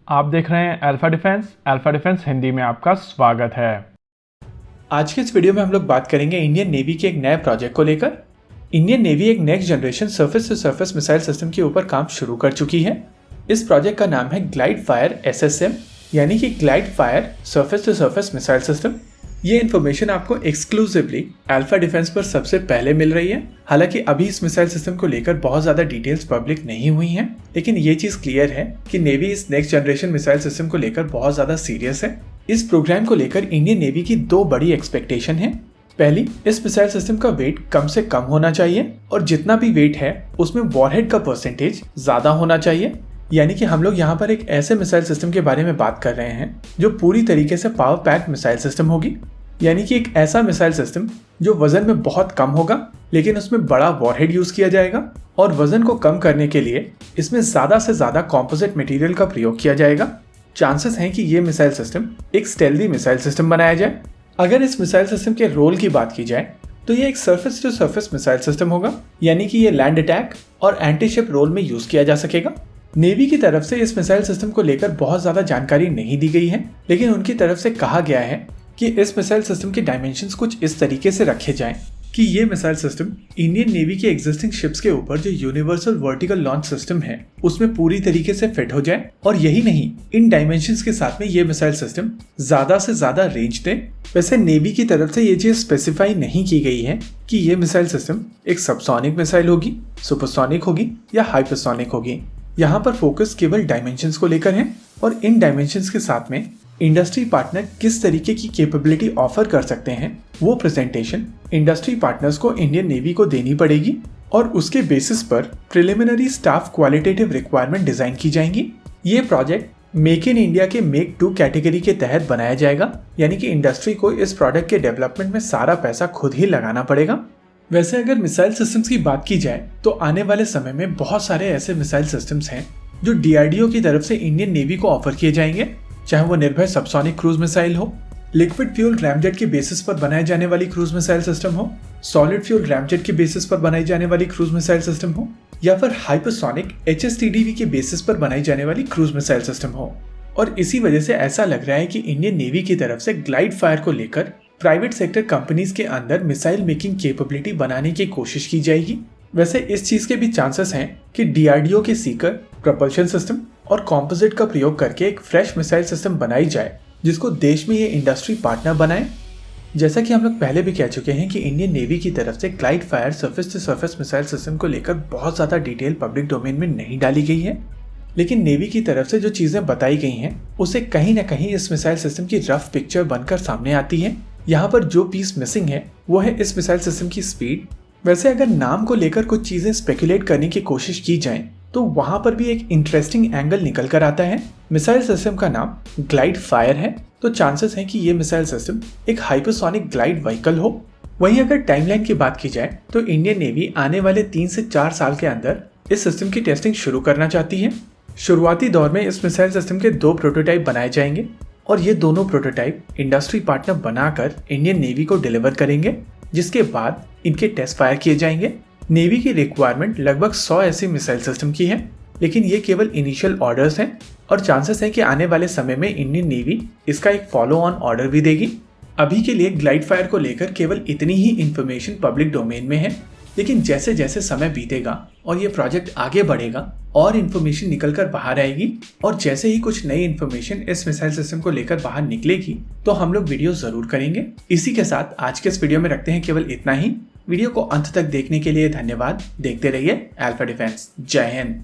आप देख रहे हैं अल्फा डिफेंस हिंदी में आपका स्वागत है। आज के इस वीडियो में हम लोग बात करेंगे इंडियन नेवी के एक नए प्रोजेक्ट को लेकर। इंडियन नेवी एक next generation surface to surface missile system के ऊपर काम शुरू कर चुकी है। इस प्रोजेक्ट का नाम है ग्लाइड फायर SSM यानी कि glide fire surface to surface missile system. ये इन्फॉर्मेशन आपको एक्सक्लूसिवली अल्फा डिफेंस पर सबसे पहले मिल रही है। हालांकि अभी इस मिसाइल सिस्टम को लेकर बहुत ज्यादा डिटेल्स पब्लिक नहीं हुई हैं, लेकिन ये चीज क्लियर है कि नेवी इस नेक्स्ट जनरेशन मिसाइल सिस्टम को लेकर बहुत ज्यादा सीरियस है। इस प्रोग्राम को लेकर इंडियन नेवी की दो बड़ी एक्सपेक्टेशन है। पहली, इस मिसाइल सिस्टम का वेट कम से कम होना चाहिए और जितना भी वेट है उसमें वॉरहेड का परसेंटेज ज्यादा होना चाहिए। यानी कि हम लोग यहाँ पर एक ऐसे मिसाइल सिस्टम के बारे में बात कर रहे हैं जो पूरी तरीके से पावर पैक्ड मिसाइल सिस्टम होगी। यानी कि एक ऐसा मिसाइल सिस्टम जो वजन में बहुत कम होगा लेकिन उसमें बड़ा वॉरहेड यूज किया जाएगा और वजन को कम करने के लिए इसमें ज्यादा से ज्यादा कॉम्पोजिट मटेरियल का प्रयोग किया जाएगा। चांसेस हैं कि ये मिसाइल सिस्टम एक स्टेल्दी मिसाइल सिस्टम बनाया जाए। अगर इस मिसाइल सिस्टम के रोल की बात की जाए तो ये एक surface to surface missile system होगा, यानी कि ये लैंड अटैक और एंटी शिप रोल में यूज किया जा सकेगा। नेवी की तरफ से इस मिसाइल सिस्टम को लेकर बहुत ज्यादा जानकारी नहीं दी गई है, लेकिन उनकी तरफ से कहा गया है कि इस मिसाइल सिस्टम के डायमेंशंस कुछ इस तरीके से रखे जाएं कि ये मिसाइल सिस्टम इंडियन नेवी के एग्जिस्टिंग शिप्स के ऊपर जो यूनिवर्सल वर्टिकल लॉन्च सिस्टम है उसमें पूरी तरीके से फिट हो जाए। और यही नहीं, इन डायमेंशंस के साथ में ये मिसाइल सिस्टम ज्यादा से ज्यादा रेंज दे। वैसे नेवी की तरफ से ये चीज स्पेसिफाई नहीं की गई है कि ये मिसाइल सिस्टम एक सबसोनिक मिसाइल होगी, सुपरसोनिक होगी या हाइपरसोनिक होगी। यहाँ पर फोकस केवल डायमेंशंस को लेकर है और इन डायमेंशंस के साथ में इंडस्ट्री पार्टनर किस तरीके की कैपेबिलिटी ऑफर कर सकते हैं वो प्रेजेंटेशन इंडस्ट्री पार्टनर्स को इंडियन नेवी को देनी पड़ेगी और उसके बेसिस पर preliminary staff qualitative requirement design की जाएंगी। ये प्रोजेक्ट मेक इन इंडिया के मेक 2 कैटेगरी के तहत बनाया जाएगा, यानी कि इंडस्ट्री को इस प्रोडक्ट के डेवलपमेंट में सारा पैसा खुद ही लगाना पड़ेगा। वैसे अगर मिसाइल सिस्टम्स की बात की जाए तो आने वाले समय में बहुत सारे ऐसे मिसाइल सिस्टम्स हैं जो DRDO की तरफ से इंडियन नेवी को ऑफर किए जाएंगे, चाहे वो निर्भय सबसोनिक क्रूज मिसाइल हो, लिक्विड फ्यूल रैमजेट के बेसिस पर बनाई जाने वाली क्रूज मिसाइल सिस्टम हो, सॉलिड फ्यूल रैमजेट के बेसिस पर बनाई जाने वाली क्रूज मिसाइल सिस्टम हो, या फिर हाइपरसोनिक HSTDV के बेसिस पर बनाई जाने वाली क्रूज मिसाइल सिस्टम हो। और इसी वजह से ऐसा लग रहा है कि इंडियन नेवी की तरफ से ग्लाइड फायर को लेकर प्राइवेट सेक्टर कंपनीज के अंदर मिसाइल मेकिंग कैपेबिलिटी बनाने की कोशिश की जाएगी। वैसे इस चीज के भी चांसेस हैं कि DRDO के सीकर प्रपल्शन सिस्टम और कॉम्पोजिट का प्रयोग करके एक फ्रेश मिसाइल सिस्टम बनाई जाए जिसको देश में ये इंडस्ट्री पार्टनर बनाए। जैसा कि हम लोग पहले भी कह चुके हैं कि इंडियन नेवी की तरफ से glide fire surface to surface missile system को लेकर बहुत ज्यादा डिटेल पब्लिक डोमेन में नहीं डाली गई है, लेकिन नेवी की तरफ से जो चीजें बताई गई हैं उसे कहीं ना कहीं इस मिसाइल सिस्टम की रफ पिक्चर बनकर सामने आती है। यहाँ पर जो पीस मिसिंग है वो है इस मिसाइल सिस्टम की स्पीड। वैसे अगर नाम को लेकर कुछ चीजें स्पेकुलेट करने की कोशिश की जाए तो वहां पर भी एक इंटरेस्टिंग एंगल निकल कर आता है। मिसाइल सिस्टम का नाम ग्लाइड फायर है, तो चांसेस हैं कि ये मिसाइल सिस्टम एक हाइपरसोनिक ग्लाइड व्हीकल हो। वहीं अगर टाइमलाइन की बात की जाए तो इंडियन नेवी आने वाले 3 से 4 साल के अंदर इस सिस्टम की टेस्टिंग शुरू करना चाहती है। शुरुआती दौर में इस मिसाइल सिस्टम के 2 प्रोटोटाइप बनाए जाएंगे और ये दोनों प्रोटोटाइप इंडस्ट्री पार्टनर बनाकर इंडियन नेवी को डिलीवर करेंगे, जिसके बाद इनके टेस्ट फायर किए जाएंगे। नेवी की रिक्वायरमेंट लगभग 100 ऐसी मिसाइल सिस्टम की है, लेकिन ये केवल इनिशियल ऑर्डर्स हैं और चांसेस है कि आने वाले समय में इंडियन नेवी इसका एक फॉलो ऑन ऑर्डर भी देगी। अभी के लिए ग्लाइड फायर को लेकर केवल इतनी ही इंफॉर्मेशन पब्लिक डोमेन में है, लेकिन जैसे जैसे समय बीतेगा और ये प्रोजेक्ट आगे बढ़ेगा और इन्फॉर्मेशन निकल कर बाहर आएगी और जैसे ही कुछ नई इन्फॉर्मेशन इस मिसाइल सिस्टम को लेकर बाहर निकलेगी तो हम लोग वीडियो जरूर करेंगे। इसी के साथ आज के इस वीडियो में रखते हैं केवल इतना ही। वीडियो को अंत तक देखने के लिए धन्यवाद। देखते रहिए अल्फा डिफेंस। जय हिंद।